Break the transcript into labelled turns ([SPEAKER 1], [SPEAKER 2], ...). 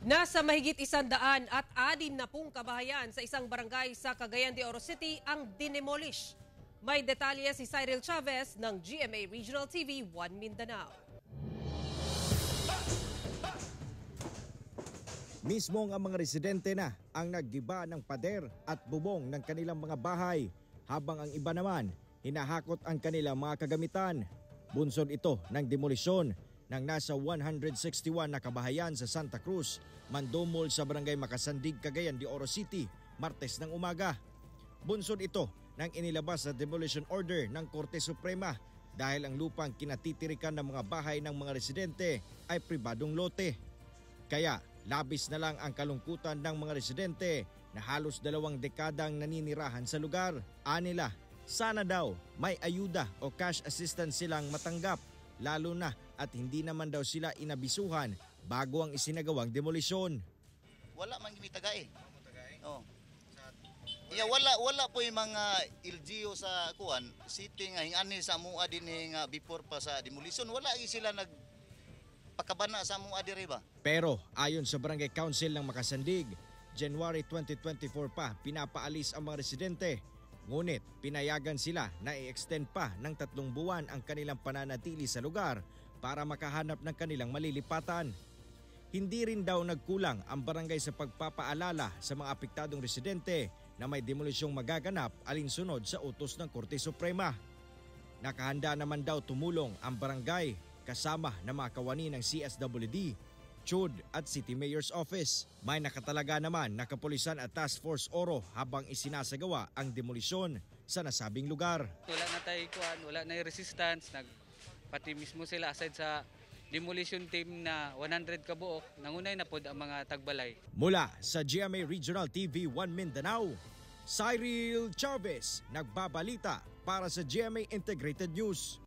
[SPEAKER 1] Nasa mahigit 160 kabahayan sa isang barangay sa Cagayan de Oro City ang dinemolish. May detalye si Cyril Chavez ng GMA Regional TV 1 Mindanao.
[SPEAKER 2] Mismong ang mga residente na ang naggiba ng pader at bubong ng kanilang mga bahay, habang ang iba naman hinahakot ang kanilang mga kagamitan. Bunsod ito ng demolisyon ng nasa 161 na kabahayan sa Santa Cruz, Mandomol sa barangay Makasandig, Cagayan de Oro City, Martes ng umaga. Bunsod ito ng inilabas na demolition order ng Korte Suprema dahil ang lupang kinatitirikan ng mga bahay ng mga residente ay pribadong lote. Kaya labis na lang ang kalungkutan ng mga residente na halos 2 dekadang naninirahan sa lugar. Anila, sana daw may ayuda o cash assistance silang matanggap, lalo na at hindi naman daw sila inabisuhan bago ang isinagawang demolisyon.
[SPEAKER 3] Wala man gimi tagay. Oh. Yeah, wala po yung mga LGU sa kuan sitting ani sa mua din nga before pa sa demolition, wala sila nagpakabana sa mua diri ba.
[SPEAKER 2] Pero ayon sa Barangay Council ng Makasandig, January 2024 pa pinapaalis ang mga residente. Ngunit pinayagan sila na i-extend pa ng 3 buwan ang kanilang pananatili sa lugar para makahanap ng kanilang malilipatan. Hindi rin daw nagkulang ang barangay sa pagpapaalala sa mga apektadong residente na may demolisyong magaganap alinsunod sa utos ng Korte Suprema. Nakahanda naman daw tumulong ang barangay kasama ng mga kawani ng CSWD, CHUD at City Mayor's Office. May nakatalaga naman na kapulisan at Task Force Oro habang isinasagawa ang demolisyon sa nasabing lugar.
[SPEAKER 4] Wala na tayo kuan, wala na resistance, pati mismo sila aside sa demolition team na 100 kabuok, nangunay na pod ang mga tagbalay.
[SPEAKER 2] Mula sa GMA Regional TV 1 Mindanao, Cyril Chavez nagbabalita para sa GMA Integrated News.